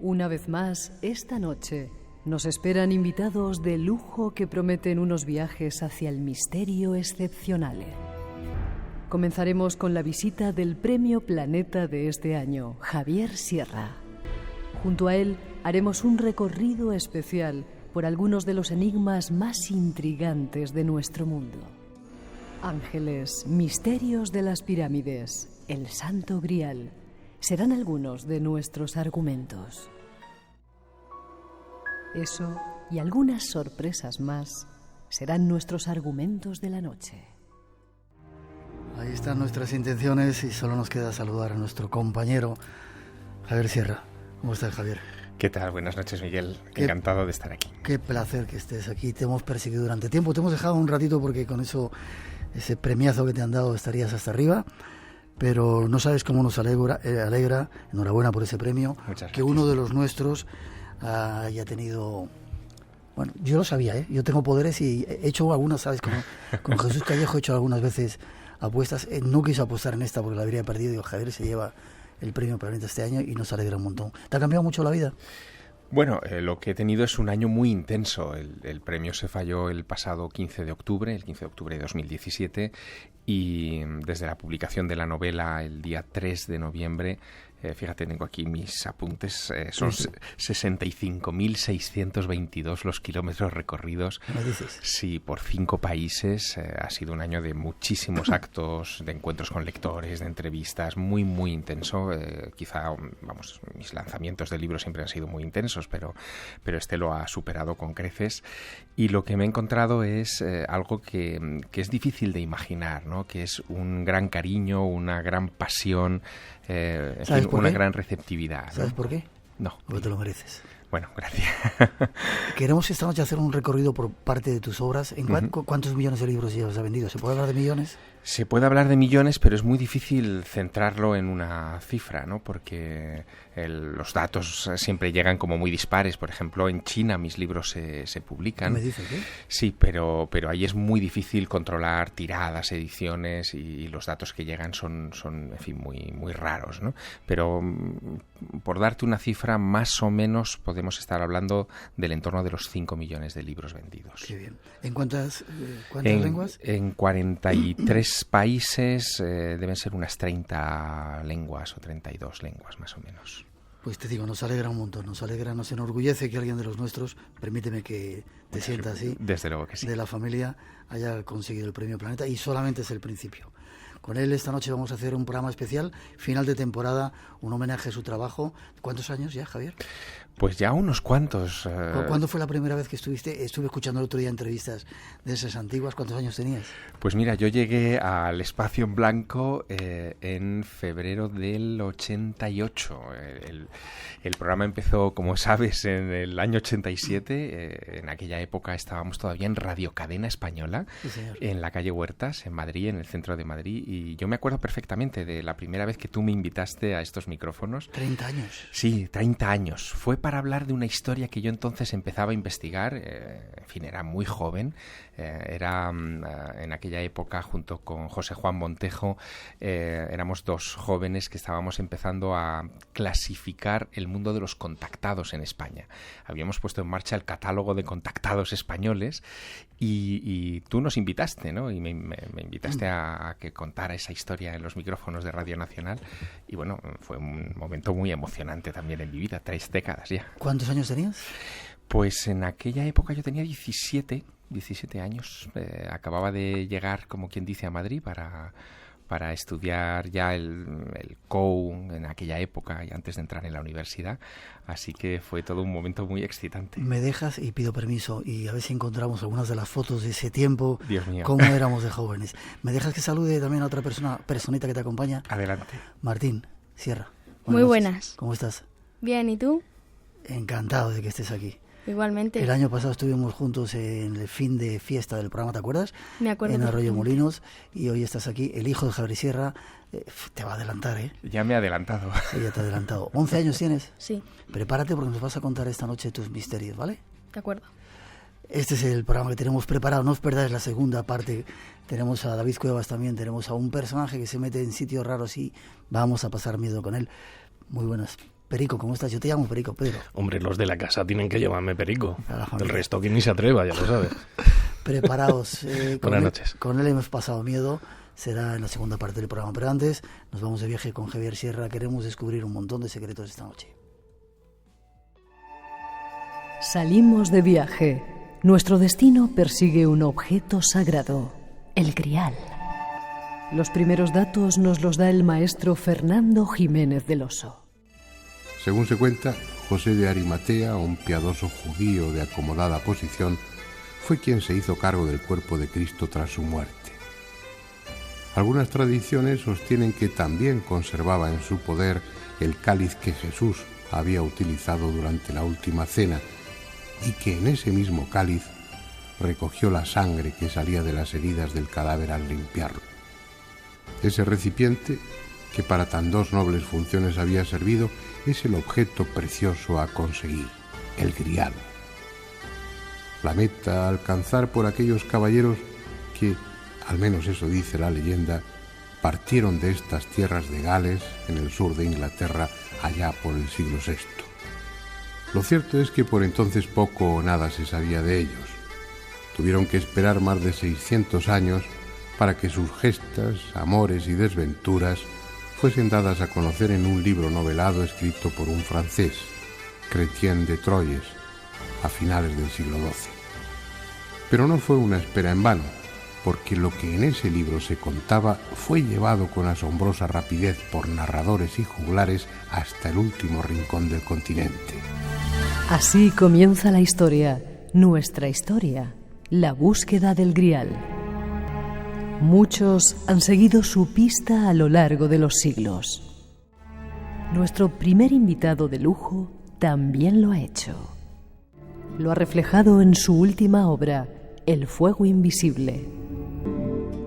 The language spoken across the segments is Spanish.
Una vez más, esta noche, nos esperan invitados de lujo que prometen unos viajes hacia el misterio excepcional. Comenzaremos con la visita del Premio Planeta de este año, Javier Sierra. Junto a él haremos un recorrido especial por algunos de los enigmas más intrigantes de nuestro mundo. Ángeles, misterios de las pirámides, el Santo Grial, serán algunos de nuestros argumentos. Eso y algunas sorpresas más serán nuestros argumentos de la noche. Ahí están nuestras intenciones y solo nos queda saludar a nuestro compañero Javier Sierra. ¿Cómo estás, Javier? ¿Qué tal? Buenas noches, Miguel. Encantado de estar aquí. Qué placer que estés aquí. Te hemos perseguido durante tiempo. Te hemos dejado un ratito porque con ese premiazo que te han dado estarías hasta arriba. Pero no sabes cómo nos alegra. Enhorabuena por ese premio. Muchas gracias. Que uno de los nuestros haya tenido... Bueno, yo lo sabía, ¿eh? Yo tengo poderes y he hecho algunas, ¿sabes? Con Jesús Callejo he hecho algunas veces apuestas. No quiso apostar en esta porque la habría perdido. Digo, Javier se lleva el Premio Planeta este año y nos alegra un montón. ¿Te ha cambiado mucho la vida? Bueno, lo que he tenido es un año muy intenso. El premio se falló el pasado 15 de octubre de 2017, y desde la publicación de la novela el día 3 de noviembre, fíjate, tengo aquí mis apuntes, son 65.622 los kilómetros recorridos. ¿Me dices? Sí, por 5 países. Ha sido un año de muchísimos actos, de encuentros con lectores, de entrevistas, muy, muy intenso. Quizá, vamos, mis lanzamientos de libros siempre han sido muy intensos, pero este lo ha superado con creces. Y lo que me he encontrado es algo que es difícil de imaginar, ¿no? Que es un gran cariño, una gran pasión, en fin, una gran receptividad, ¿no? ¿Sabes por qué? No. Porque te lo mereces. Bueno, gracias. Queremos esta noche hacer un recorrido por parte de tus obras. ¿En cuántos millones de libros llevas vendido? ¿Se puede hablar de millones? Se puede hablar de millones, pero es muy difícil centrarlo en una cifra, ¿no? Porque los datos siempre llegan como muy dispares. Por ejemplo, en China mis libros se publican. ¿Me dices qué? Sí, pero ahí es muy difícil controlar tiradas, ediciones, y los datos que llegan son en fin, muy, muy raros, ¿no? Pero por darte una cifra, más o menos podemos estar hablando del entorno de los 5 millones de libros vendidos. Qué bien. ¿En cuántas lenguas? En 43 países, deben ser unas 30 lenguas o 32 lenguas más o menos. Pues te digo, nos alegra un montón, nos enorgullece que alguien de los nuestros, permíteme que te sienta así, desde luego que sí, de la familia, haya conseguido el Premio Planeta, y solamente es el principio. Con él esta noche vamos a hacer un programa especial, final de temporada, un homenaje a su trabajo. ¿Cuántos años ya, Javier? Pues ya unos cuantos. ¿Cuándo fue la primera vez que estuviste? Estuve escuchando el otro día entrevistas de esas antiguas. ¿Cuántos años tenías? Pues mira, yo llegué al Espacio en Blanco en febrero del 88. El programa empezó, como sabes, en el año 87. En aquella época estábamos todavía en Radio Cadena Española, sí, señor, en la calle Huertas, en Madrid, en el centro de Madrid. Y yo me acuerdo perfectamente de la primera vez que tú me invitaste a estos micrófonos. 30 años. Sí, 30 años. Fue para hablar de una historia que yo entonces empezaba a investigar. En fin, era muy joven. Era en aquella época, junto con José Juan Montejo, éramos 2 jóvenes que estábamos empezando a clasificar el mundo de los contactados en España. Habíamos puesto en marcha el catálogo de contactados españoles y tú nos invitaste, ¿no? Y me invitaste a que contara esa historia en los micrófonos de Radio Nacional, y bueno, fue un momento muy emocionante también en mi vida, 3 décadas ya. ¿Cuántos años tenías? Pues en aquella época yo tenía 17 años. Acababa de llegar, como quien dice, a Madrid para estudiar ya el COU en aquella época, y antes de entrar en la universidad. Así que fue todo un momento muy excitante. Me dejas y pido permiso y a ver si encontramos algunas de las fotos de ese tiempo. Dios mío. Cómo éramos de jóvenes. ¿Me dejas que salude también a otra personita que te acompaña? Adelante. Martín Sierra. Muy buenas. ¿Cómo estás? Bien, ¿y tú? Encantado de que estés aquí. Igualmente. El año pasado estuvimos juntos en el fin de fiesta del programa, ¿te acuerdas? Me acuerdo. En Arroyo Molinos, y hoy estás aquí, el hijo de Javier Sierra. Te va a adelantar, ¿eh? Ya me he adelantado. Sí, ya te he adelantado. ¿11 años tienes? Sí. Prepárate porque nos vas a contar esta noche tus misterios, ¿vale? De acuerdo. Este es el programa que tenemos preparado, no os perdáis la segunda parte. Tenemos a David Cuevas también, tenemos a un personaje que se mete en sitios raros y vamos a pasar miedo con él. Muy buenas. Perico, ¿cómo estás? Yo te llamo Perico, Pedro. Hombre, los de la casa tienen que llamarme Perico. El El resto que ni se atreva, ya lo sabes. Preparaos. Buenas noches. Con él hemos pasado miedo. Será en la segunda parte del programa. Pero antes, nos vamos de viaje con Javier Sierra. Queremos descubrir un montón de secretos esta noche. Salimos de viaje. Nuestro destino persigue un objeto sagrado, el Grial. Los primeros datos nos los da el maestro Fernando Jiménez del Oso. Según se cuenta, José de Arimatea, un piadoso judío de acomodada posición, fue quien se hizo cargo del cuerpo de Cristo tras su muerte. Algunas tradiciones sostienen que también conservaba en su poder el cáliz que Jesús había utilizado durante la última cena y que en ese mismo cáliz recogió la sangre que salía de las heridas del cadáver al limpiarlo. Ese recipiente, que para tan dos nobles funciones había servido, es el objeto precioso a conseguir, el Grial. La meta a alcanzar por aquellos caballeros que, al menos eso dice la leyenda, partieron de estas tierras de Gales, en el sur de Inglaterra, allá por el siglo VI. Lo cierto es que por entonces poco o nada se sabía de ellos. Tuvieron que esperar más de 600 años para que sus gestas, amores y desventuras fuesen dadas a conocer en un libro novelado escrito por un francés, Chrétien de Troyes, a finales del siglo XII. Pero no fue una espera en vano, porque lo que en ese libro se contaba fue llevado con asombrosa rapidez por narradores y juglares hasta el último rincón del continente. Así comienza la historia, nuestra historia, la búsqueda del Grial. Muchos han seguido su pista a lo largo de los siglos. Nuestro primer invitado de lujo también lo ha hecho. Lo ha reflejado en su última obra, El fuego invisible.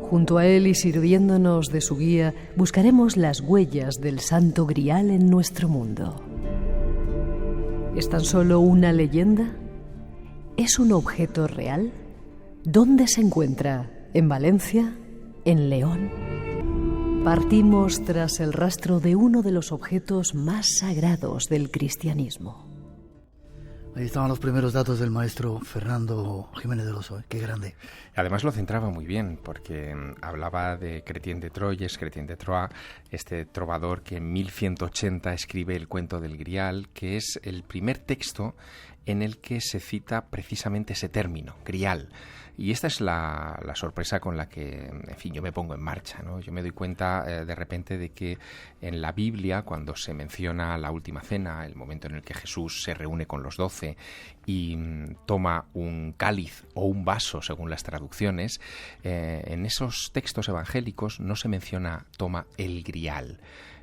Junto a él y sirviéndonos de su guía, buscaremos las huellas del Santo Grial en nuestro mundo. ¿Es tan solo una leyenda? ¿Es un objeto real? ¿Dónde se encuentra? ¿En Valencia? ¿En León? Partimos tras el rastro de uno de los objetos más sagrados del cristianismo. Ahí estaban los primeros datos del maestro Fernando Jiménez del Oso. Qué grande. Además lo centraba muy bien, porque hablaba de Chrétien de Troyes, este trovador que en 1180 escribe el cuento del Grial, que es el primer texto en el que se cita precisamente ese término, Grial. Y esta es la sorpresa con la que, en fin, yo me pongo en marcha, ¿no? Yo me doy cuenta de repente de que en la Biblia, cuando se menciona la última cena, el momento en el que Jesús se reúne con los 12 y toma un cáliz o un vaso, según las traducciones, en esos textos evangélicos no se menciona toma el Grial.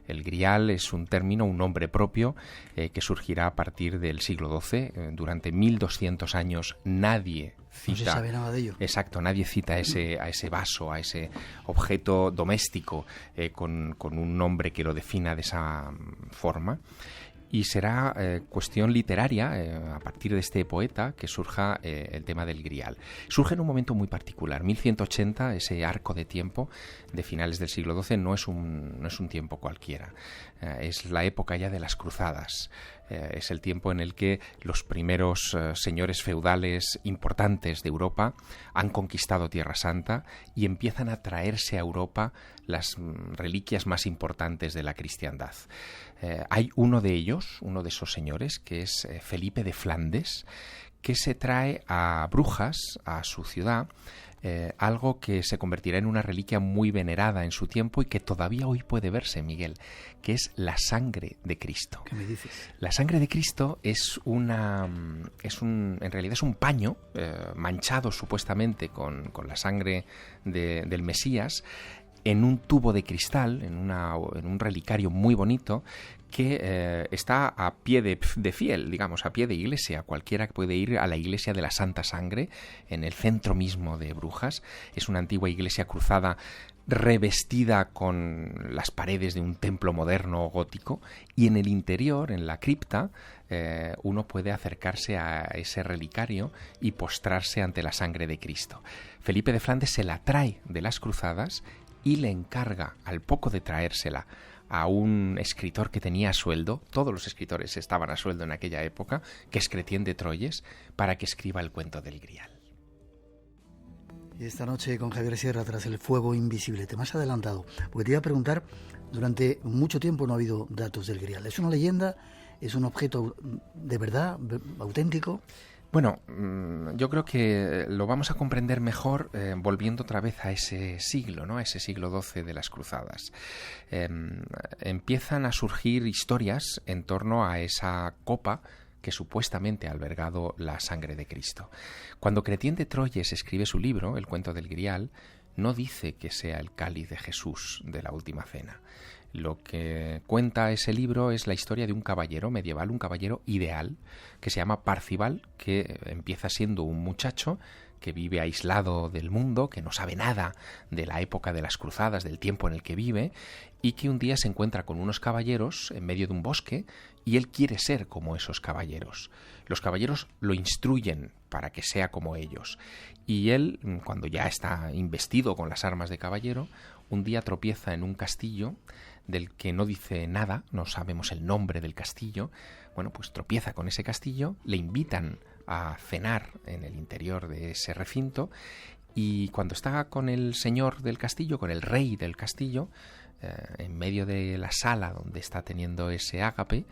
El Grial es un término, un nombre propio que surgirá a partir del siglo XII. Durante 1200 años nadie cita... No se sabe nada de ello. Exacto, nadie cita a ese vaso, a ese objeto doméstico con un nombre que lo defina de esa forma. Y será cuestión literaria, a partir de este poeta, que surja el tema del Grial. Surge en un momento muy particular. 1180, ese arco de tiempo de finales del siglo XII, no es un tiempo cualquiera. Es la época ya de las cruzadas. Es el tiempo en el que los primeros señores feudales importantes de Europa han conquistado Tierra Santa y empiezan a traerse a Europa las reliquias más importantes de la cristiandad. Hay uno de ellos, uno de esos señores, que es Felipe de Flandes, que se trae a Brujas, a su ciudad, algo que se convertirá en una reliquia muy venerada en su tiempo y que todavía hoy puede verse, Miguel, que es la sangre de Cristo. ¿Qué me dices? La sangre de Cristo en realidad es un paño manchado supuestamente con la sangre del Mesías, en un tubo de cristal, en un relicario muy bonito, que está a pie de fiel, digamos, a pie de iglesia. Cualquiera puede ir a la iglesia de la Santa Sangre, en el centro mismo de Brujas. Es una antigua iglesia cruzada revestida con las paredes de un templo moderno gótico, y en el interior, en la cripta, uno puede acercarse a ese relicario y postrarse ante la sangre de Cristo. Felipe de Flandes se la trae de las cruzadas y le encarga, al poco de traérsela a un escritor que tenía a sueldo, todos los escritores estaban a sueldo en aquella época, que es Chrétien de Troyes, para que escriba el cuento del Grial. Y esta noche con Javier Sierra, tras el fuego invisible, te me has adelantado, porque te iba a preguntar, durante mucho tiempo no ha habido datos del Grial. ¿Es una leyenda? ¿Es un objeto de verdad, auténtico? Bueno, yo creo que lo vamos a comprender mejor volviendo otra vez a ese siglo, ¿no? A ese siglo XII de las Cruzadas. Empiezan a surgir historias en torno a esa copa que supuestamente ha albergado la sangre de Cristo. Cuando Chrétien de Troyes escribe su libro, El cuento del Grial, no dice que sea el cáliz de Jesús de la última cena. Lo que cuenta ese libro es la historia de un caballero medieval, un caballero ideal, que se llama Parcival, que empieza siendo un muchacho que vive aislado del mundo, que no sabe nada de la época de las cruzadas, del tiempo en el que vive, y que un día se encuentra con unos caballeros en medio de un bosque y él quiere ser como esos caballeros. Los caballeros lo instruyen para que sea como ellos. Y él, cuando ya está investido con las armas de caballero, un día tropieza en un castillo del que no dice nada, no sabemos el nombre del castillo. Bueno, pues tropieza con ese castillo, le invitan a cenar en el interior de ese recinto y cuando está con el señor del castillo, con el rey del castillo, en medio de la sala donde está teniendo ese ágape,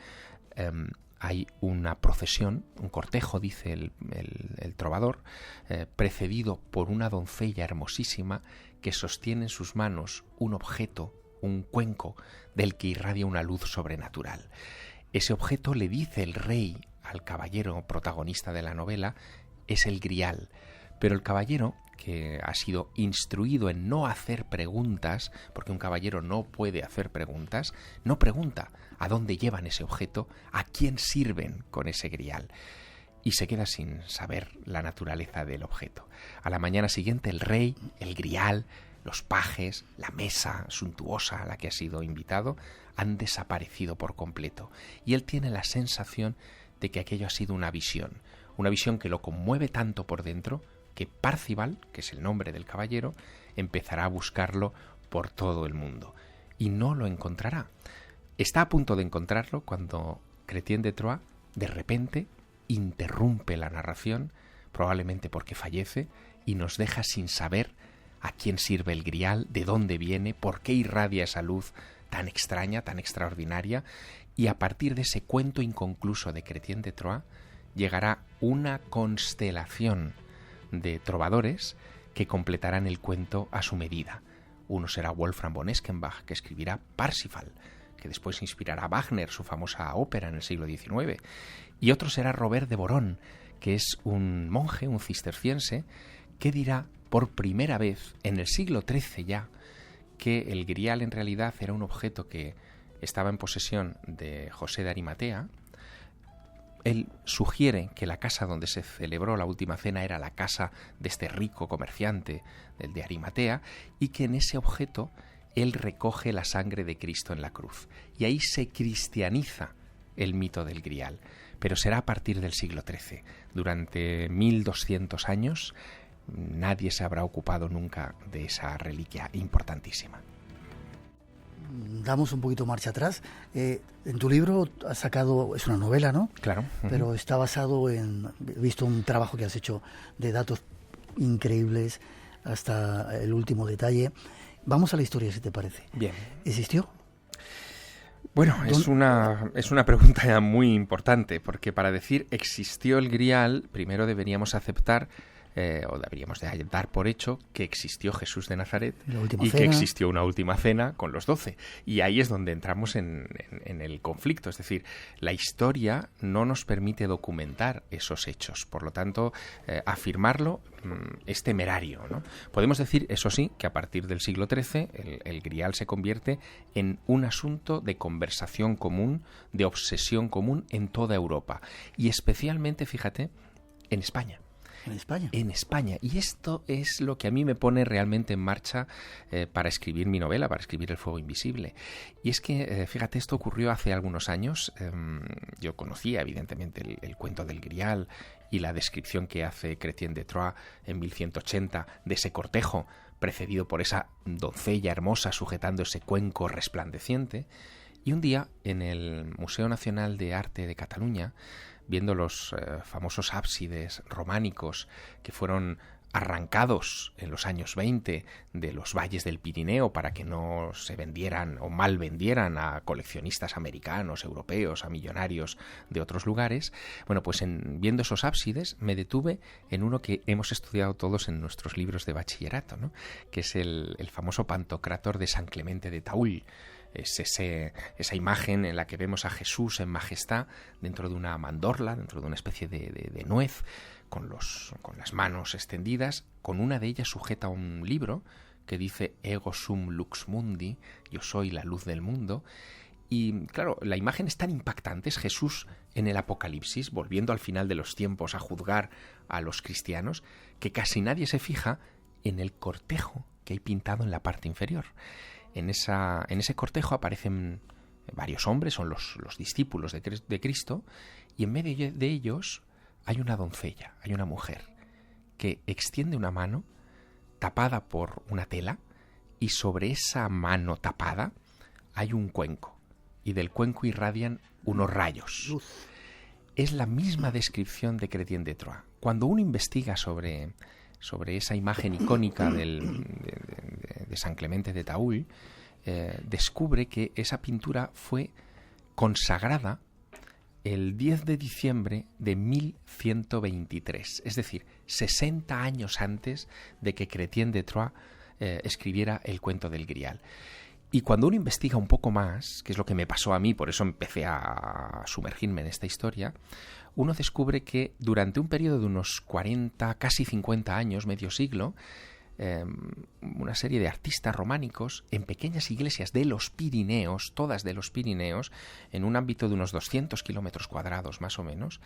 hay una procesión, un cortejo, dice el trovador, precedido por una doncella hermosísima que sostiene en sus manos un objeto, un cuenco, del que irradia una luz sobrenatural. Ese objeto, le dice el rey al caballero protagonista de la novela, es el Grial. Pero el caballero, que ha sido instruido en no hacer preguntas, porque un caballero no puede hacer preguntas, no pregunta a dónde llevan ese objeto, a quién sirven con ese Grial, y se queda sin saber la naturaleza del objeto. A la mañana siguiente el rey, el Grial, los pajes, la mesa suntuosa a la que ha sido invitado, han desaparecido por completo, y él tiene la sensación de que aquello ha sido una visión que lo conmueve tanto por dentro, que Parcival, que es el nombre del caballero, empezará a buscarlo por todo el mundo y no lo encontrará. Está a punto de encontrarlo cuando Chrétien de Troyes de repente interrumpe la narración, probablemente porque fallece, y nos deja sin saber a quién sirve el Grial, de dónde viene, por qué irradia esa luz tan extraña, tan extraordinaria, y a partir de ese cuento inconcluso de Chrétien de Troyes llegará una constelación de trovadores que completarán el cuento a su medida. Uno será Wolfram von Eschenbach, que escribirá Parsifal, que después inspirará a Wagner, su famosa ópera en el siglo XIX, y otro será Robert de Borón, que es un monje, un cisterciense, que dirá por primera vez en el siglo XIII ya que el Grial en realidad era un objeto que estaba en posesión de José de Arimatea. Él sugiere que la casa donde se celebró la última cena era la casa de este rico comerciante, el de Arimatea, y que en ese objeto él recoge la sangre de Cristo en la cruz. Y ahí se cristianiza el mito del Grial. Pero será a partir del siglo XIII. Durante 1200 años nadie se habrá ocupado nunca de esa reliquia importantísima. Damos un poquito marcha atrás. En tu libro has sacado, es una novela, ¿no? Claro. Pero está basado en, he visto un trabajo que has hecho de datos increíbles hasta el último detalle. Vamos a la historia, si te parece. Bien. ¿Existió? Bueno, es una pregunta ya muy importante, porque para decir existió el Grial, primero deberíamos aceptar o deberíamos de dar por hecho que existió Jesús de Nazaret y que existió una última cena con los 12. Y ahí es donde entramos en el conflicto. Es decir, la historia no nos permite documentar esos hechos. Por lo tanto, afirmarlo es temerario, ¿no? Podemos decir, eso sí, que a partir del siglo XIII el Grial se convierte en un asunto de conversación común, de obsesión común en toda Europa. Y especialmente, fíjate, en España. ¿En España? En España. Y esto es lo que a mí me pone realmente en marcha para escribir mi novela, para escribir El fuego invisible. Y es que, fíjate, esto ocurrió hace algunos años. Yo conocía, evidentemente, el cuento del Grial y la descripción que hace Chrétien de Troyes en 1180 de ese cortejo precedido por esa doncella hermosa sujetando ese cuenco resplandeciente. Y un día, en el Museo Nacional de Arte de Cataluña, viendo los famosos ábsides románicos que fueron arrancados en los años 20 de los valles del Pirineo para que no se vendieran o mal vendieran a coleccionistas americanos, europeos, a millonarios de otros lugares, bueno, pues viendo esos ábsides me detuve en uno que hemos estudiado todos en nuestros libros de bachillerato, ¿no? Que es el famoso Pantocrátor de San Clemente de Taúl. Es esa imagen en la que vemos a Jesús en majestad dentro de una mandorla, dentro de una especie de nuez, con las manos extendidas, con una de ellas sujeta un libro que dice Ego sum lux mundi, yo soy la luz del mundo. Y claro, la imagen es tan impactante, es Jesús en el Apocalipsis, volviendo al final de los tiempos a juzgar a los cristianos, que casi nadie se fija en el cortejo que hay pintado en la parte inferior. En ese cortejo aparecen varios hombres, son los discípulos de Cristo, y en medio de ellos hay una doncella, hay una mujer, que extiende una mano tapada por una tela, y sobre esa mano tapada hay un cuenco, y del cuenco irradian unos rayos. Es la misma descripción de Chrétien de Troyes. Cuando uno investiga sobre esa imagen icónica de San Clemente de Taúl, descubre que esa pintura fue consagrada el 10 de diciembre de 1123, es decir, 60 años antes de que Chrétien de Troyes escribiera el cuento del Grial. Y cuando uno investiga un poco más, que es lo que me pasó a mí, por eso empecé a sumergirme en esta historia, uno descubre que durante un periodo de unos 40, casi 50 años, medio siglo, una serie de artistas románicos en pequeñas iglesias de los Pirineos, todas de los Pirineos, en un ámbito de unos 200 kilómetros cuadrados más o menos,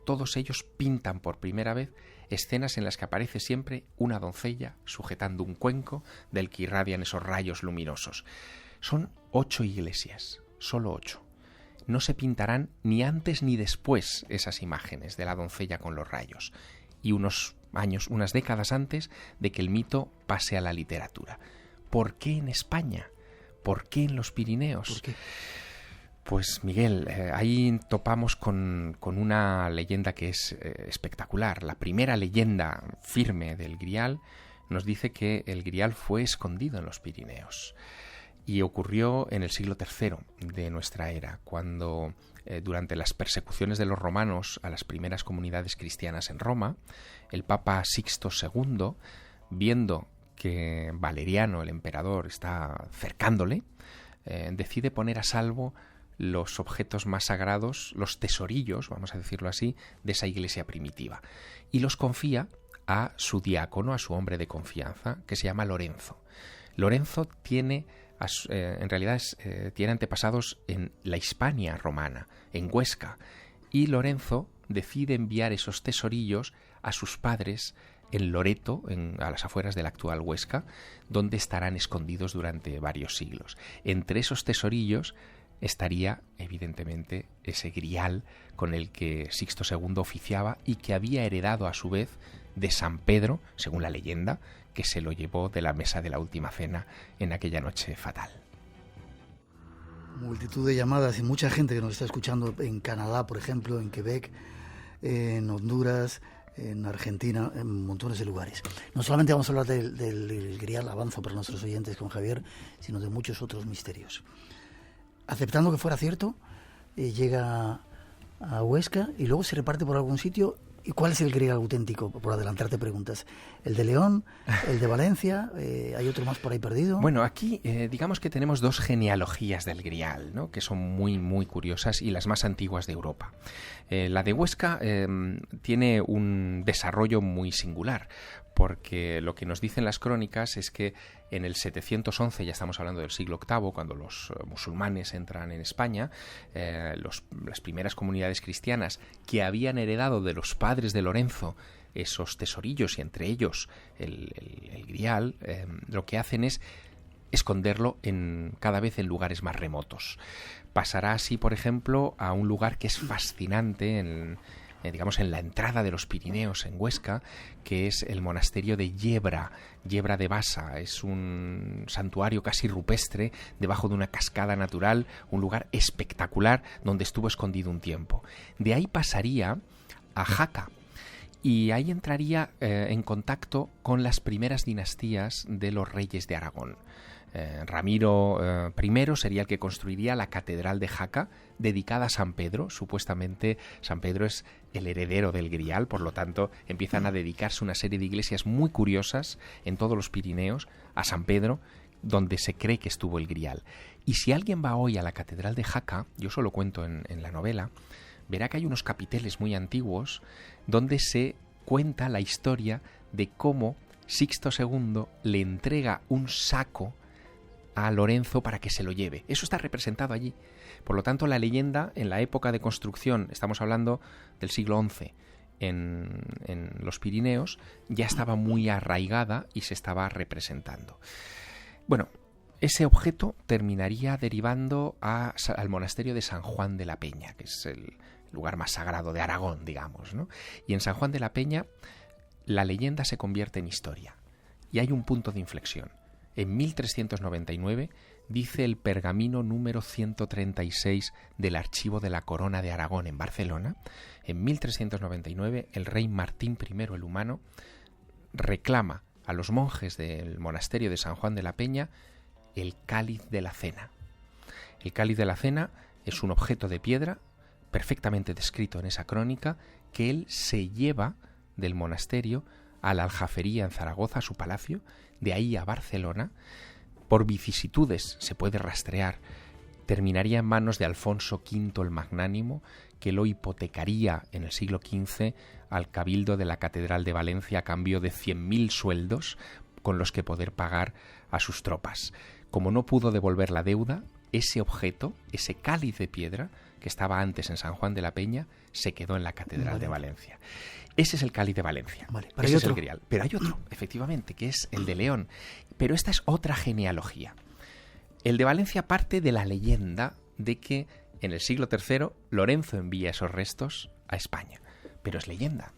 todos ellos pintan por primera vez escenas en las que aparece siempre una doncella sujetando un cuenco del que irradian esos rayos luminosos. Son 8 iglesias, solo 8. No se pintarán ni antes ni después esas imágenes de la doncella con los rayos, y unos años, unas décadas antes de que el mito pase a la literatura. ¿Por qué en España? ¿Por qué en los Pirineos? ¿Por qué? Pues Miguel, ahí topamos con una leyenda que es espectacular. La primera leyenda firme del Grial nos dice que el Grial fue escondido en los Pirineos. Y ocurrió en el siglo III de nuestra era, cuando durante las persecuciones de los romanos a las primeras comunidades cristianas en Roma, el Papa Sixto II, viendo que Valeriano, el emperador, está cercándole, decide poner a salvo los objetos más sagrados, los tesorillos, vamos a decirlo así, de esa iglesia primitiva, y los confía a su diácono, a su hombre de confianza, que se llama Lorenzo. Lorenzo tiene antepasados en la Hispania romana, en Huesca, y Lorenzo decide enviar esos tesorillos a sus padres en Loreto, a las afueras de la actual Huesca, donde estarán escondidos durante varios siglos. Entre esos tesorillos estaría, evidentemente, ese Grial con el que Sixto II oficiaba y que había heredado a su vez de San Pedro, según la leyenda, que se lo llevó de la mesa de la última cena en aquella noche fatal. Multitud de llamadas y mucha gente que nos está escuchando en Canadá, por ejemplo, en Quebec, en Honduras, en Argentina, en montones de lugares. No solamente vamos a hablar del Grial, avanzo para nuestros oyentes con Javier, sino de muchos otros misterios. Aceptando que fuera cierto, llega a Huesca y luego se reparte por algún sitio. ¿Y cuál es el Grial auténtico? Por adelantarte preguntas. ¿El de León? ¿El de Valencia? ¿Hay otro más por ahí perdido? Bueno, aquí digamos que tenemos dos genealogías del Grial, ¿no?, que son muy, muy curiosas y las más antiguas de Europa. La de Huesca tiene un desarrollo muy singular, porque lo que nos dicen las crónicas es que en el 711, ya estamos hablando del siglo VIII, cuando los musulmanes entran en España, las primeras comunidades cristianas que habían heredado de los padres de Lorenzo esos tesorillos, y entre ellos el Grial, lo que hacen es esconderlo cada vez en lugares más remotos. Pasará así, por ejemplo, a un lugar que es fascinante en digamos en la entrada de los Pirineos, en Huesca, que es el monasterio de Yebra de Basa. Es un santuario casi rupestre debajo de una cascada natural, un lugar espectacular donde estuvo escondido un tiempo. De ahí pasaría a Jaca, y ahí entraría en contacto con las primeras dinastías de los reyes de Aragón. Ramiro I sería el que construiría la catedral de Jaca, dedicada a San Pedro. Supuestamente San Pedro es el heredero del Grial, por lo tanto empiezan a dedicarse una serie de iglesias muy curiosas en todos los Pirineos a San Pedro, donde se cree que estuvo el Grial. Y si alguien va hoy a la catedral de Jaca, yo eso lo cuento en la novela, verá que hay unos capiteles muy antiguos donde se cuenta la historia de cómo Sixto II le entrega un saco a Lorenzo para que se lo lleve. Eso está representado allí. Por lo tanto, la leyenda en la época de construcción, estamos hablando del siglo XI, en los Pirineos, ya estaba muy arraigada y se estaba representando. Bueno, ese objeto terminaría derivando al monasterio de San Juan de la Peña, que es el lugar más sagrado de Aragón, digamos, ¿no? Y en San Juan de la Peña la leyenda se convierte en historia. Y hay un punto de inflexión. En 1399 dice el pergamino número 136 del Archivo de la Corona de Aragón en Barcelona. En 1399 el rey Martín I el Humano reclama a los monjes del monasterio de San Juan de la Peña el cáliz de la cena. El cáliz de la cena es un objeto de piedra perfectamente descrito en esa crónica que él se lleva del monasterio a la Aljafería en Zaragoza, a su palacio, de ahí a Barcelona. Por vicisitudes se puede rastrear, terminaría en manos de Alfonso V el Magnánimo, que lo hipotecaría en el siglo XV al cabildo de la Catedral de Valencia a cambio de 100.000 sueldos con los que poder pagar a sus tropas. Como no pudo devolver la deuda, ese objeto, ese cáliz de piedra que estaba antes en San Juan de la Peña, se quedó en la Catedral de Valencia. Ese es el cáliz de Valencia. Ese es el Grial. Pero hay otro, efectivamente, que es el de León. Pero esta es otra genealogía. El de Valencia parte de la leyenda de que en el siglo III Lorenzo envía esos restos a España. Pero es leyenda,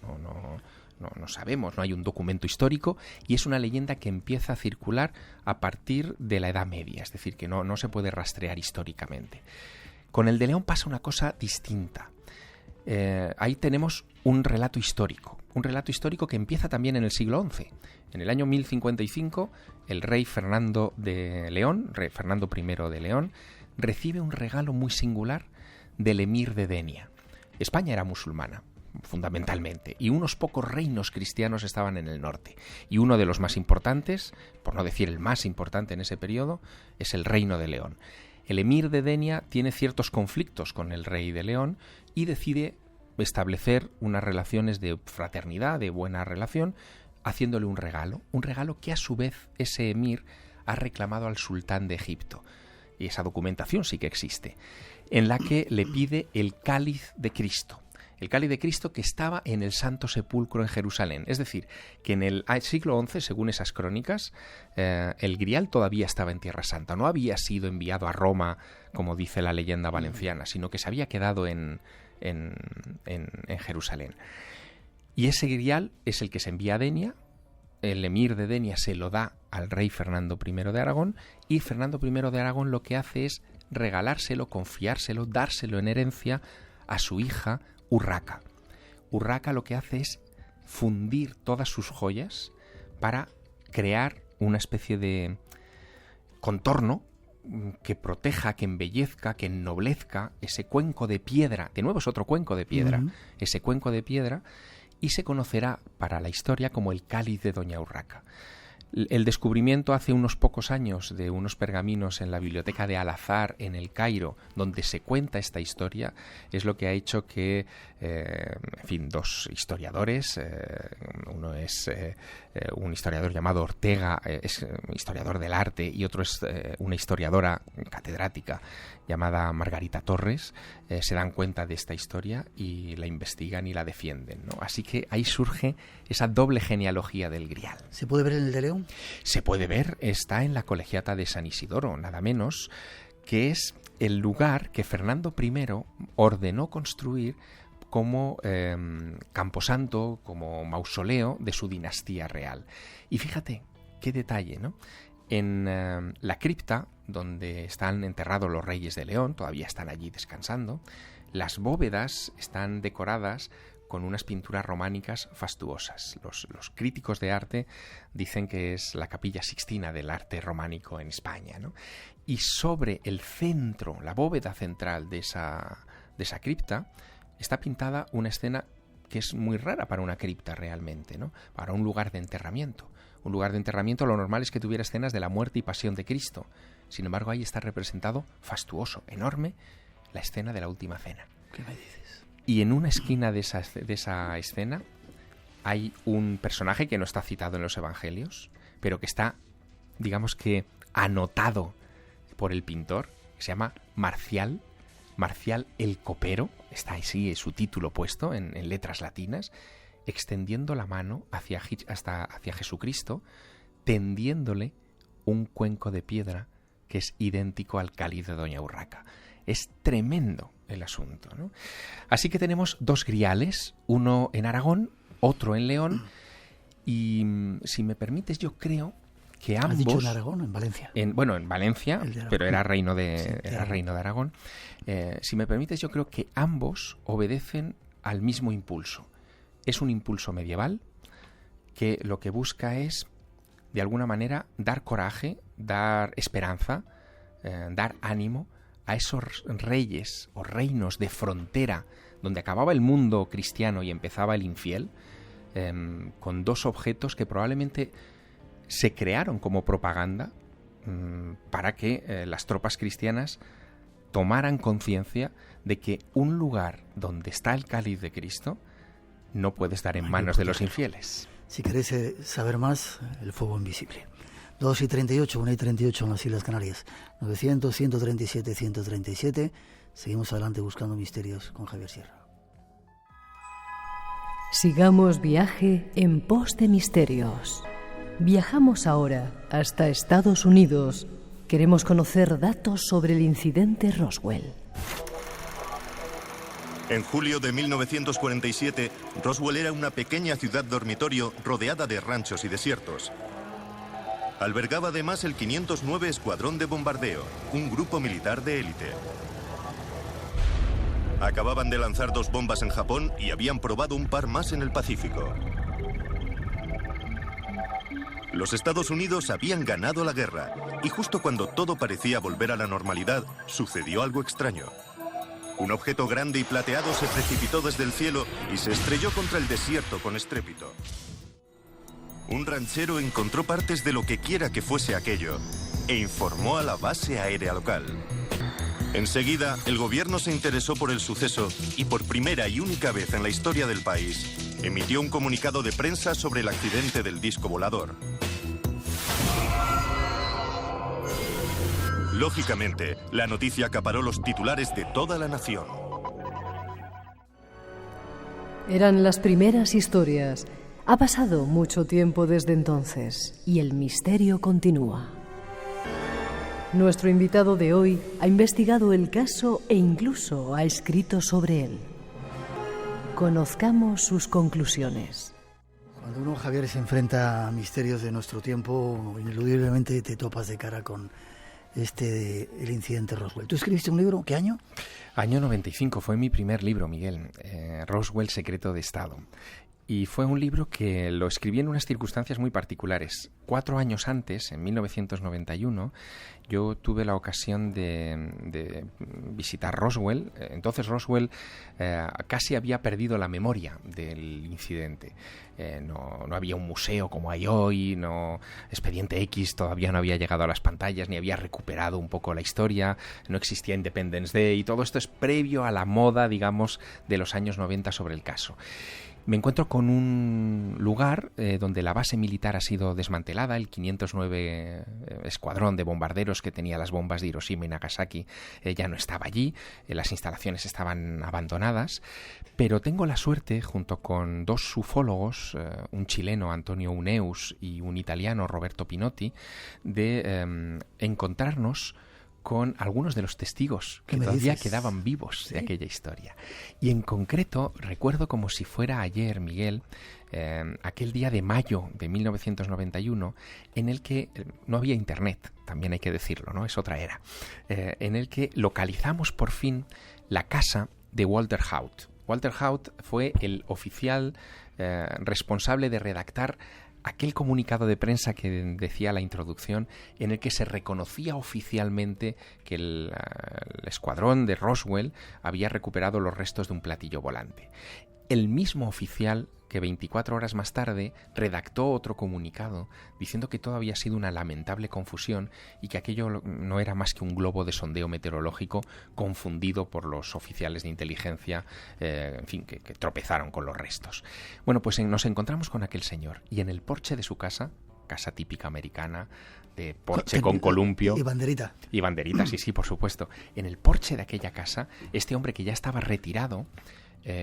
no sabemos, no hay un documento histórico, y es una leyenda que empieza a circular a partir de la Edad Media, es decir, que no se puede rastrear históricamente. Con el de León pasa una cosa distinta. Ahí tenemos un relato histórico que empieza también en el siglo XI. En el año 1055, el rey Fernando de León, rey Fernando I de León, recibe un regalo muy singular del emir de Denia. España era musulmana, fundamentalmente, y unos pocos reinos cristianos estaban en el norte. Y uno de los más importantes, por no decir el más importante en ese periodo, es el Reino de León. El emir de Denia tiene ciertos conflictos con el rey de León y decide establecer unas relaciones de fraternidad, de buena relación, haciéndole un regalo que a su vez ese emir ha reclamado al sultán de Egipto. Y esa documentación sí que existe, en la que le pide el cáliz de Cristo. El cáliz de Cristo que estaba en el Santo Sepulcro en Jerusalén. Es decir, que en el siglo XI, según esas crónicas, el Grial todavía estaba en Tierra Santa. No había sido enviado a Roma, como dice la leyenda valenciana, sino que se había quedado en Jerusalén. Y ese Grial es el que se envía a Denia. El emir de Denia se lo da al rey Fernando I de Aragón, y Fernando I de Aragón lo que hace es regalárselo, confiárselo, dárselo en herencia a su hija Urraca. Urraca lo que hace es fundir todas sus joyas para crear una especie de contorno que proteja, que embellezca, que ennoblezca ese cuenco de piedra. De nuevo es otro cuenco de piedra. Ese cuenco de piedra, y se conocerá para la historia como el cáliz de Doña Urraca. El descubrimiento hace unos pocos años de unos pergaminos en la biblioteca de Al-Azhar en el Cairo, donde se cuenta esta historia, es lo que ha hecho que, dos historiadores, uno es un historiador llamado Ortega, es historiador del arte, y otro es una historiadora catedrática llamada Margarita Torres, se dan cuenta de esta historia y la investigan y la defienden, ¿no? Así que ahí surge esa doble genealogía del Grial. ¿Se puede ver en el de León? Se puede ver, está en la Colegiata de San Isidoro, nada menos, que es el lugar que Fernando I ordenó construir como camposanto, como mausoleo de su dinastía real. Y fíjate qué detalle, ¿no? En la cripta, donde están enterrados los reyes de León, todavía están allí descansando, las bóvedas están decoradas con unas pinturas románicas fastuosas. Los críticos de arte dicen que es la Capilla Sixtina del arte románico en España, ¿no? Y sobre el centro, la bóveda central de esa cripta, está pintada una escena que es muy rara para una cripta realmente, ¿no? Para un lugar de enterramiento. Un lugar de enterramiento lo normal es que tuviera escenas de la muerte y pasión de Cristo. Sin embargo, ahí está representado, fastuoso, enorme, la escena de la última cena. ¿Qué me dices? Y en una esquina de esa escena hay un personaje que no está citado en los evangelios, pero que está, digamos que, anotado por el pintor, que se llama Marcial el Copero, está así, es su título puesto en letras latinas, extendiendo la mano hacia Jesucristo, tendiéndole un cuenco de piedra que es idéntico al cáliz de Doña Urraca. Es tremendo el asunto, ¿no? Así que tenemos dos griales, uno en Aragón, otro en León, y si me permites, yo creo que ambos... ¿Has dicho en Aragón o en Valencia? En Valencia, pero era reino de Aragón. Si me permites, yo creo que ambos obedecen al mismo impulso. Es un impulso medieval que lo que busca es, de alguna manera, dar coraje, dar esperanza, dar ánimo a esos reyes o reinos de frontera donde acababa el mundo cristiano y empezaba el infiel, con dos objetos que probablemente se crearon como propaganda para que las tropas cristianas tomaran conciencia de que un lugar donde está el cáliz de Cristo no puede estar en manos de los infieles. Si queréis saber más, el fuego invisible. 2:38, 1:38 en las Islas Canarias. 900, 137, 137. Seguimos adelante buscando misterios con Javier Sierra. Sigamos viaje en pos de misterios. Viajamos ahora hasta Estados Unidos. Queremos conocer datos sobre el incidente Roswell. En julio de 1947, Roswell era una pequeña ciudad dormitorio rodeada de ranchos y desiertos. Albergaba además el 509 Escuadrón de Bombardeo, un grupo militar de élite. Acababan de lanzar 2 bombas en Japón y habían probado un par más en el Pacífico. Los Estados Unidos habían ganado la guerra y justo cuando todo parecía volver a la normalidad, sucedió algo extraño. Un objeto grande y plateado se precipitó desde el cielo y se estrelló contra el desierto con estrépito. Un ranchero encontró partes de lo que quiera que fuese aquello e informó a la base aérea local. Enseguida, el gobierno se interesó por el suceso y por primera y única vez en la historia del país, emitió un comunicado de prensa sobre el accidente del disco volador. Lógicamente, la noticia acaparó los titulares de toda la nación. Eran las primeras historias. Ha pasado mucho tiempo desde entonces y el misterio continúa. Nuestro invitado de hoy ha investigado el caso e incluso ha escrito sobre él. Conozcamos sus conclusiones. Cuando uno, Javier, se enfrenta a misterios de nuestro tiempo, ineludiblemente te topas de cara con el incidente Roswell. ¿Tú escribiste un libro? ¿Qué año? Año 95, fue mi primer libro, Miguel. Roswell, secreto de Estado. Y fue un libro que lo escribí en unas circunstancias muy particulares. 4 años antes, en 1991, yo tuve la ocasión de visitar Roswell. Entonces Roswell casi había perdido la memoria del incidente. No había un museo como hay hoy, Expediente X todavía no había llegado a las pantallas, ni había recuperado un poco la historia, no existía Independence Day, y todo esto es previo a la moda, digamos, de los años 90 sobre el caso. Me encuentro con un lugar donde la base militar ha sido desmantelada, el 509 Escuadrón de Bombarderos que tenía las bombas de Hiroshima y Nagasaki ya no estaba allí, las instalaciones estaban abandonadas, pero tengo la suerte, junto con 2 ufólogos, un chileno, Antonio Uneus, y un italiano, Roberto Pinotti, de encontrarnos con algunos de los testigos que ¿Qué me todavía dices? quedaban vivos ¿Sí? de aquella historia. Y en concreto, recuerdo como si fuera ayer, Miguel, aquel día de mayo de 1991, en el que no había internet, también hay que decirlo, ¿no? Es otra era, en el que localizamos por fin la casa de Walter Haut. Walter Haut fue el oficial responsable de redactar aquel comunicado de prensa que decía la introducción, en el que se reconocía oficialmente que el escuadrón de Roswell había recuperado los restos de un platillo volante. El mismo oficial que 24 horas más tarde redactó otro comunicado diciendo que todo había sido una lamentable confusión y que aquello no era más que un globo de sondeo meteorológico confundido por los oficiales de inteligencia, en fin, que tropezaron con los restos. Bueno, pues nos encontramos con aquel señor y en el porche de su casa típica americana, de porche con columpio. Y banderita. Y banderita, sí, por supuesto. En el porche de aquella casa, este hombre que ya estaba retirado,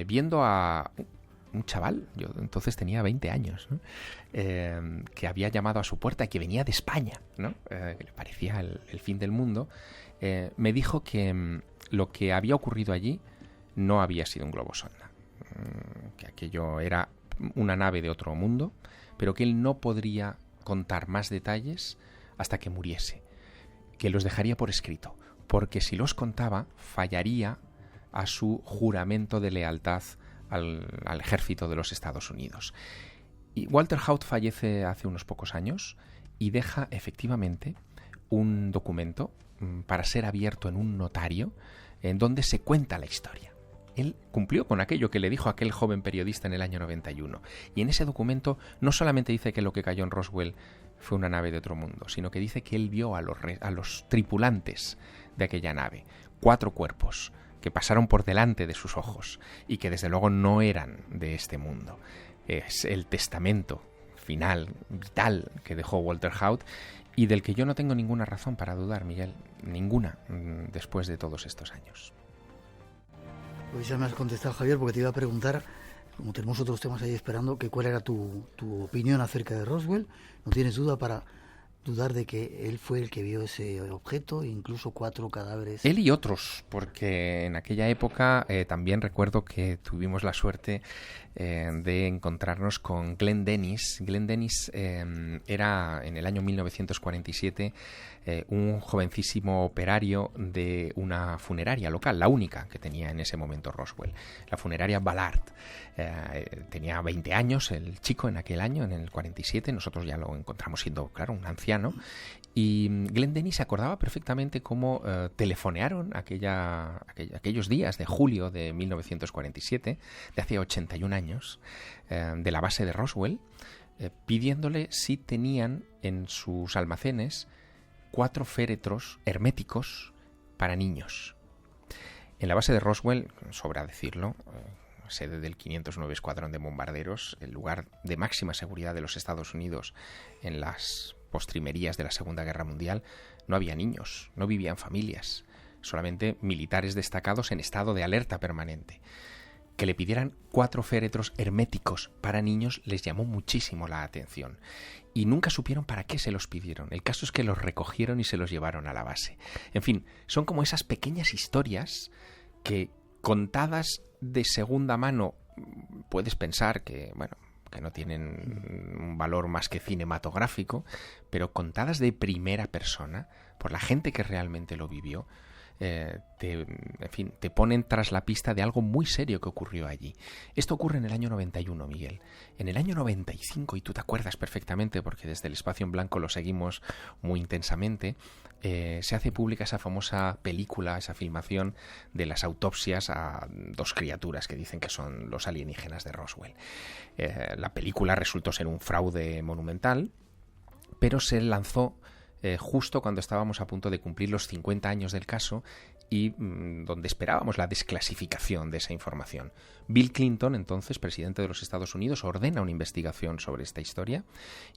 viendo a un chaval, yo entonces tenía 20 años, ¿no? Que había llamado a su puerta y que venía de España, ¿no? Que le parecía el fin del mundo, me dijo que lo que había ocurrido allí no había sido un globo sonda, que aquello era una nave de otro mundo, pero que él no podría contar más detalles hasta que muriese, que los dejaría por escrito, porque si los contaba fallaría a su juramento de lealtad al ejército de los Estados Unidos. Y Walter Haut fallece hace unos pocos años y deja efectivamente un documento para ser abierto en un notario en donde se cuenta la historia. Él cumplió con aquello que le dijo aquel joven periodista en el año 91. Y en ese documento no solamente dice que lo que cayó en Roswell fue una nave de otro mundo, sino que dice que él vio a los tripulantes de aquella nave, 4 cuerpos, que pasaron por delante de sus ojos y que desde luego no eran de este mundo. Es el testamento final, vital, que dejó Walter Haut y del que yo no tengo ninguna razón para dudar, Miguel, ninguna, después de todos estos años. Pues ya me has contestado, Javier, porque te iba a preguntar, como tenemos otros temas ahí esperando, que cuál era tu opinión acerca de Roswell. No tienes duda para dudar de que él fue el que vio ese objeto, incluso 4 cadáveres. Él y otros, porque en aquella época también recuerdo que tuvimos la suerte de encontrarnos con Glenn Dennis. Glenn Dennis era en el año 1947 un jovencísimo operario de una funeraria local, la única que tenía en ese momento Roswell, la funeraria Ballard. Tenía 20 años el chico en aquel año, en el 47, nosotros ya lo encontramos siendo, claro, un anciano, y Glenn Dennis se acordaba perfectamente cómo telefonearon aquellos días de julio de 1947, de hace 81 años, de la base de Roswell, pidiéndole si tenían en sus almacenes 4 féretros herméticos para niños. En la base de Roswell, sobra decirlo, sede del 509 Escuadrón de Bombarderos, el lugar de máxima seguridad de los Estados Unidos en las postrimerías de la Segunda Guerra Mundial, no había niños, no vivían familias, solamente militares destacados en estado de alerta permanente. Que le pidieran 4 féretros herméticos para niños les llamó muchísimo la atención y nunca supieron para qué se los pidieron. El caso es que los recogieron y se los llevaron a la base. En fin, son como esas pequeñas historias que, contadas de segunda mano, puedes pensar que, bueno, que no tienen un valor más que cinematográfico, pero contadas de primera persona por la gente que realmente lo vivió, te ponen tras la pista de algo muy serio que ocurrió allí. Esto ocurre en el año 91, Miguel. En el año 95, y tú te acuerdas perfectamente porque desde el Espacio en Blanco lo seguimos muy intensamente, se hace pública esa famosa película, esa filmación de las autopsias a 2 criaturas que dicen que son los alienígenas de Roswell. La película resultó ser un fraude monumental, pero se lanzó justo cuando estábamos a punto de cumplir los 50 años del caso y donde esperábamos la desclasificación de esa información. Bill Clinton, entonces presidente de los Estados Unidos, ordena una investigación sobre esta historia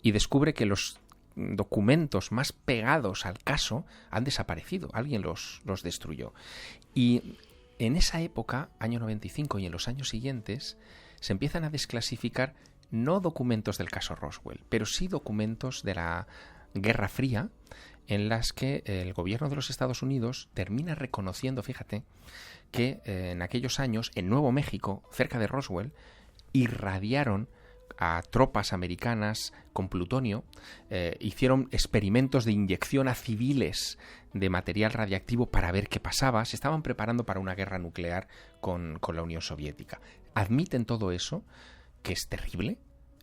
y descubre que los documentos más pegados al caso han desaparecido, alguien los destruyó. Y en esa época, año 95 y en los años siguientes, se empiezan a desclasificar no documentos del caso Roswell, pero sí documentos de la Guerra Fría, en las que el gobierno de los Estados Unidos termina reconociendo, fíjate, que en aquellos años en Nuevo México, cerca de Roswell, irradiaron a tropas americanas con plutonio, hicieron experimentos de inyección a civiles de material radiactivo para ver qué pasaba. Se estaban preparando para una guerra nuclear con la Unión Soviética. Admiten todo eso, que es terrible,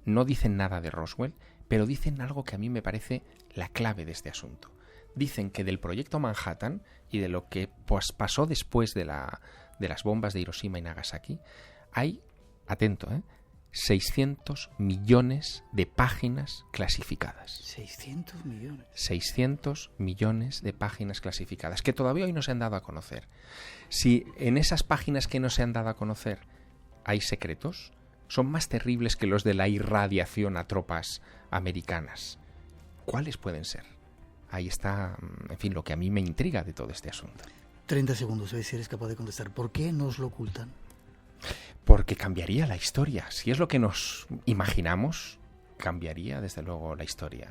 no dicen nada de Roswell, pero dicen algo que a mí me parece la clave de este asunto. Dicen que del proyecto Manhattan y de lo que pasó después de las bombas de Hiroshima y Nagasaki, hay, atento, 600 millones de páginas clasificadas. 600 millones. 600 millones de páginas clasificadas, que todavía hoy no se han dado a conocer. Si en esas páginas que no se han dado a conocer hay secretos, son más terribles que los de la irradiación a tropas americanas. ¿Cuáles pueden ser? Ahí está, en fin, lo que a mí me intriga de todo este asunto. 30 segundos, a ver si eres capaz de contestar. ¿Por qué nos lo ocultan? Porque cambiaría la historia. Si es lo que nos imaginamos, cambiaría desde luego la historia.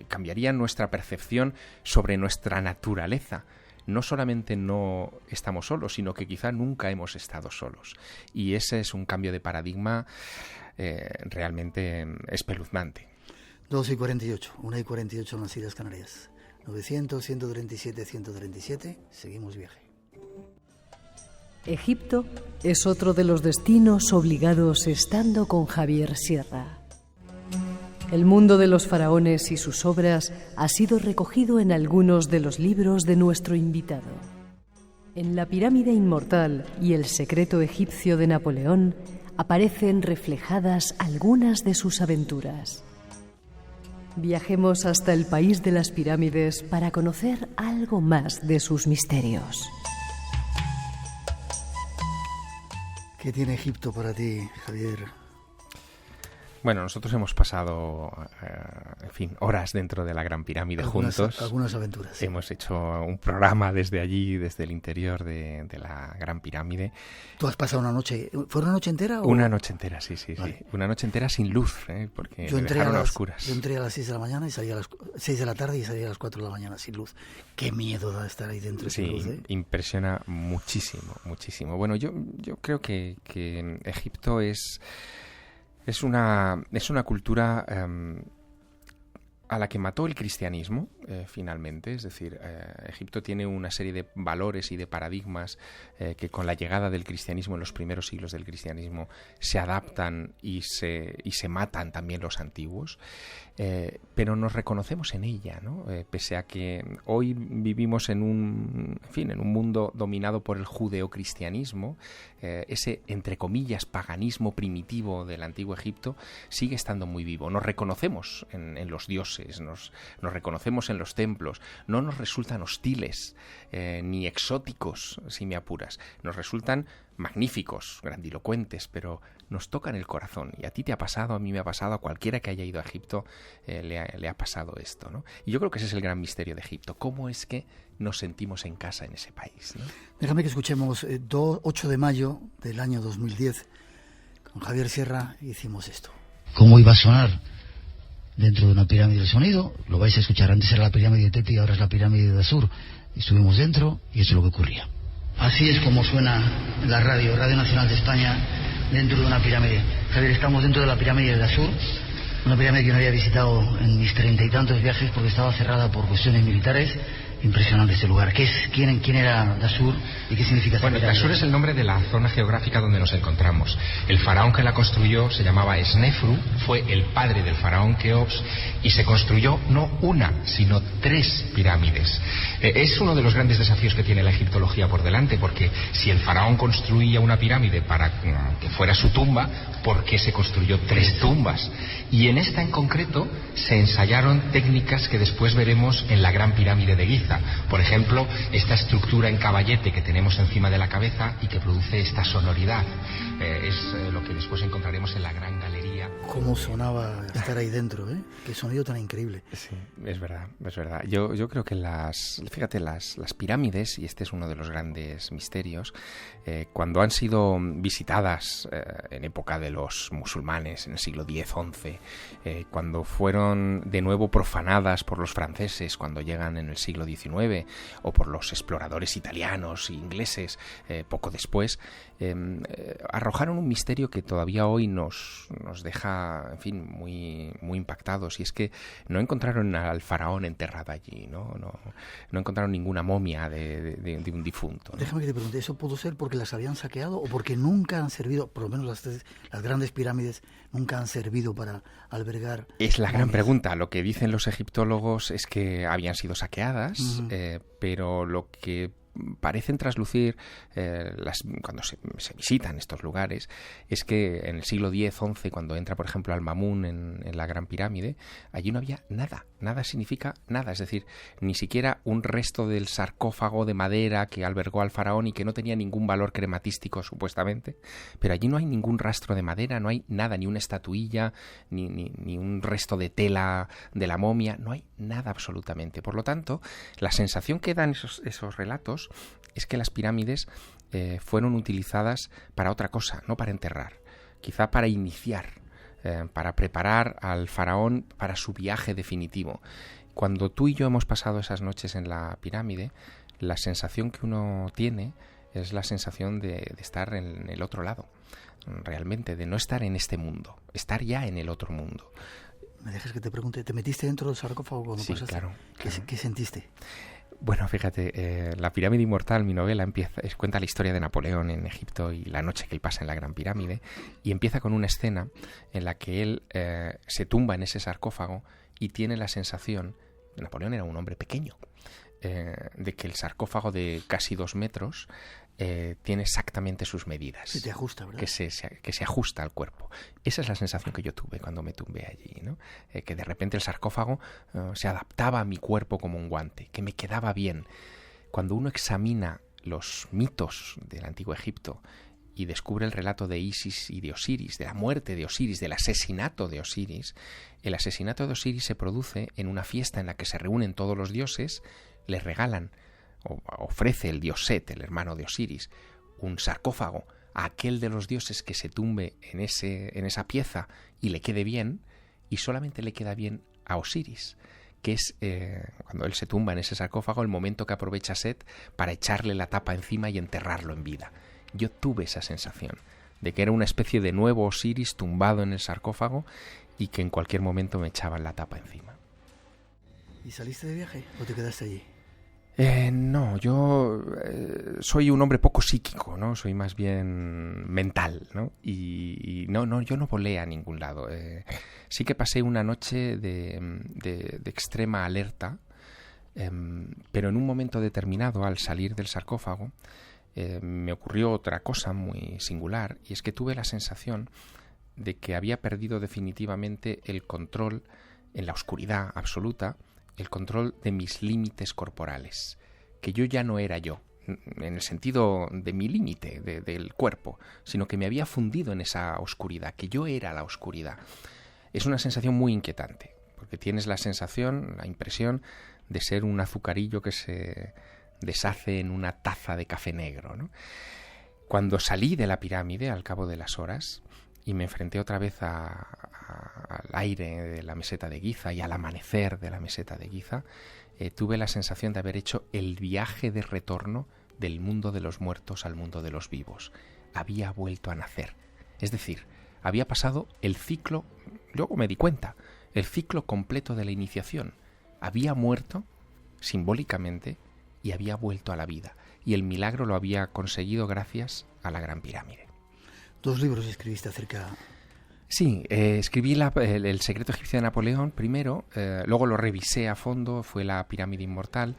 Cambiaría nuestra percepción sobre nuestra naturaleza. No solamente no estamos solos, sino que quizá nunca hemos estado solos. Y ese es un cambio de paradigma realmente espeluznante. 2:48, 1:48 en las Islas Canarias. 900, 137, 137, seguimos viaje. Egipto es otro de los destinos obligados estando con Javier Sierra. El mundo de los faraones y sus obras ha sido recogido en algunos de los libros de nuestro invitado. En La pirámide inmortal y El secreto egipcio de Napoleón aparecen reflejadas algunas de sus aventuras. Viajemos hasta el país de las pirámides para conocer algo más de sus misterios. ¿Qué tiene Egipto para ti, Javier? Bueno, nosotros hemos pasado, en fin, horas dentro de la Gran Pirámide juntos. Algunas aventuras. Sí. Hemos hecho un programa desde allí, desde el interior de la Gran Pirámide. ¿Tú has pasado una noche? ¿Fue una noche entera? Una noche entera, sí. Vale. Sí. Una noche entera sin luz, porque me dejaron a oscuras. Yo entré a las 6 de la mañana y salí a las 6 de la tarde y salí a las 4 de la mañana sin luz. Qué miedo da estar ahí dentro sin luz, ¿eh? Impresiona muchísimo, muchísimo. Bueno, yo creo que Egipto es una cultura a la que mató el cristianismo, finalmente. Es decir, Egipto tiene una serie de valores y de paradigmas que con la llegada del cristianismo, en los primeros siglos del cristianismo, se adaptan y se matan también los antiguos. Pero nos reconocemos en ella, ¿no? Pese a que hoy vivimos en un mundo dominado por el judeocristianismo, ese, entre comillas, paganismo primitivo del antiguo Egipto sigue estando muy vivo. Nos reconocemos en los dioses, nos reconocemos en los templos, no nos resultan hostiles ni exóticos, si me apuras. Nos resultan magníficos, grandilocuentes, pero nos tocan el corazón. Y a ti te ha pasado, a mí me ha pasado, a cualquiera que haya ido a Egipto le ha pasado esto, ¿no? Y yo creo que ese es el gran misterio de Egipto. ¿Cómo es que nos sentimos en casa en ese país, ¿no? Déjame que escuchemos 8 de mayo del año 2010. Con Javier Sierra hicimos esto. ¿Cómo iba a sonar dentro de una pirámide el sonido? Lo vais a escuchar. Antes era la pirámide de Teti, ahora es la pirámide de Asur. Estuvimos dentro y eso es lo que ocurría. Así es como suena la Radio Nacional de España, dentro de una pirámide. Javier, estamos dentro de la pirámide de Asur, una pirámide que no había visitado en mis 30 y tantos viajes porque estaba cerrada por cuestiones militares. Impresionante este lugar. ¿Quién era Dashur y qué significa esta pirámide? Dashur es el nombre de la zona geográfica donde nos encontramos. El faraón que la construyó se llamaba Snefru, fue el padre del faraón Keops y se construyó no una, sino 3 pirámides. Es uno de los grandes desafíos que tiene la egiptología por delante, porque si el faraón construía una pirámide para que fuera su tumba, ¿por qué se construyó 3 tumbas? Y en esta en concreto se ensayaron técnicas que después veremos en la Gran Pirámide de Giza. Por ejemplo, esta estructura en caballete que tenemos encima de la cabeza y que produce esta sonoridad. Es lo que después encontraremos en la Gran Galería. ¿Cómo sonaba estar ahí dentro, eh? Qué sonido tan increíble. Sí, es verdad, es verdad. Yo creo que las pirámides, y este es uno de los grandes misterios, cuando han sido visitadas en época de los musulmanes, en el siglo X-XI, cuando fueron de nuevo profanadas por los franceses cuando llegan en el siglo XIX, o por los exploradores italianos e ingleses poco después, arrojaron un misterio que todavía hoy nos deja, en fin, muy, muy impactados, y es que no encontraron al faraón enterrado allí, no encontraron ninguna momia de un difunto, ¿no? Déjame que te pregunte, ¿eso pudo ser porque las habían saqueado o porque nunca han servido, por lo menos las grandes pirámides, nunca han servido para albergar? Es la gran momias? pregunta. Lo que dicen los egiptólogos es que habían sido saqueadas, pero lo que parecen traslucir cuando se visitan estos lugares es que en el siglo X-XI, cuando entra por ejemplo Al-Mamun en la Gran Pirámide, allí no había nada. Nada significa nada, es decir, ni siquiera un resto del sarcófago de madera que albergó al faraón y que no tenía ningún valor crematístico supuestamente, pero allí no hay ningún rastro de madera, no hay nada, ni una estatuilla, ni un resto de tela de la momia, no hay nada absolutamente. Por lo tanto, la sensación que dan esos relatos es que las pirámides fueron utilizadas para otra cosa, no para enterrar, quizá para iniciar, para preparar al faraón para su viaje definitivo. Cuando tú y yo hemos pasado esas noches en la pirámide, la sensación que uno tiene es la sensación de estar en el otro lado, realmente, de no estar en este mundo, estar ya en el otro mundo. ¿Me dejas que te pregunte? ¿Te metiste dentro del sarcófago cuando pasaste? Claro. ¿Qué sentiste? Bueno, fíjate, La pirámide inmortal, mi novela, cuenta la historia de Napoleón en Egipto y la noche que él pasa en la Gran Pirámide, y empieza con una escena en la que él se tumba en ese sarcófago y tiene la sensación, Napoleón era un hombre pequeño, de que el sarcófago de casi 2 metros tiene exactamente sus medidas. Se te ajusta, ¿verdad? Que se ajusta al cuerpo. Esa es la sensación que yo tuve cuando me tumbé allí, ¿no? Que de repente el sarcófago se adaptaba a mi cuerpo como un guante, que me quedaba bien. Cuando uno examina los mitos del Antiguo Egipto y descubre el relato de Isis y de Osiris, de la muerte de Osiris, del asesinato de Osiris, el asesinato de Osiris se produce en una fiesta en la que se reúnen todos los dioses, les regalan, o ofrece el dios Set, el hermano de Osiris, un sarcófago a aquel de los dioses que se tumbe en esa pieza y le quede bien, y solamente le queda bien a Osiris, que es, cuando él se tumba en ese sarcófago, el momento que aprovecha Set para echarle la tapa encima y enterrarlo en vida. Yo tuve esa sensación de que era una especie de nuevo Osiris tumbado en el sarcófago y que en cualquier momento me echaban la tapa encima. ¿Y saliste de viaje o te quedaste allí? No, yo soy un hombre poco psíquico, ¿no? Soy más bien mental, ¿no? Y no, yo no volé a ningún lado. Sí que pasé una noche de extrema alerta, pero en un momento determinado, al salir del sarcófago, me ocurrió otra cosa muy singular, y es que tuve la sensación de que había perdido definitivamente el control en la oscuridad absoluta, el control de mis límites corporales, que yo ya no era yo, en el sentido de mi límite, del cuerpo, sino que me había fundido en esa oscuridad, que yo era la oscuridad. Es una sensación muy inquietante, porque tienes la sensación, la impresión de ser un azucarillo que se deshace en una taza de café negro, ¿no? Cuando salí de la pirámide, al cabo de las horas, y me enfrenté otra vez al aire de la meseta de Giza y al amanecer de la meseta de Giza, tuve la sensación de haber hecho el viaje de retorno del mundo de los muertos al mundo de los vivos. Había vuelto a nacer. Es decir, había pasado el ciclo, luego me di cuenta, el ciclo completo de la iniciación. Había muerto, simbólicamente, y había vuelto a la vida. Y el milagro lo había conseguido gracias a la Gran Pirámide. 2 libros escribiste acerca... Sí, escribí el secreto egipcio de Napoleón primero, luego lo revisé a fondo, fue La pirámide inmortal,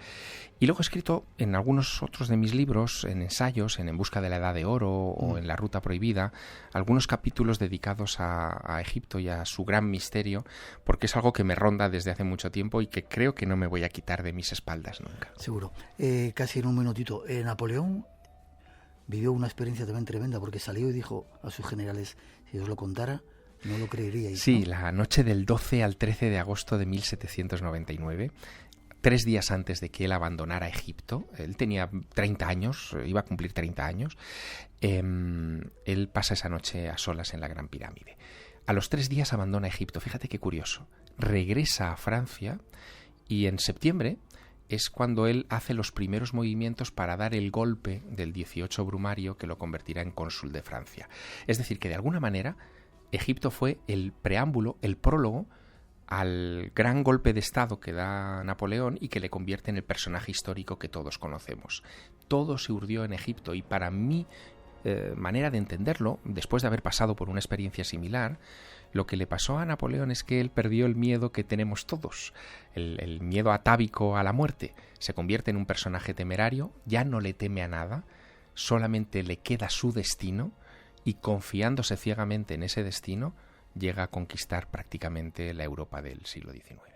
y luego he escrito en algunos otros de mis libros, en ensayos, en busca de la edad de oro o en La ruta prohibida, algunos capítulos dedicados a Egipto y a su gran misterio, porque es algo que me ronda desde hace mucho tiempo y que creo que no me voy a quitar de mis espaldas nunca. Seguro. Casi en un minutito. Napoleón vivió una experiencia también tremenda, porque salió y dijo a sus generales, si os lo contara, no lo creeríais. Sí, ¿no? La noche del 12 al 13 de agosto de 1799, 3 días antes de que él abandonara Egipto, él tenía 30 años, iba a cumplir 30 años, él pasa esa noche a solas en la Gran Pirámide. A los 3 días abandona Egipto, fíjate qué curioso, regresa a Francia y en septiembre es cuando él hace los primeros movimientos para dar el golpe del 18 Brumario que lo convertirá en cónsul de Francia. Es decir, que de alguna manera Egipto fue el preámbulo, el prólogo al gran golpe de Estado que da Napoleón y que le convierte en el personaje histórico que todos conocemos. Todo se urdió en Egipto y para mi manera de entenderlo, después de haber pasado por una experiencia similar, lo que le pasó a Napoleón es que él perdió el miedo que tenemos todos, el miedo atávico a la muerte. Se convierte en un personaje temerario, ya no le teme a nada, solamente le queda su destino y confiándose ciegamente en ese destino, llega a conquistar prácticamente la Europa del siglo XIX.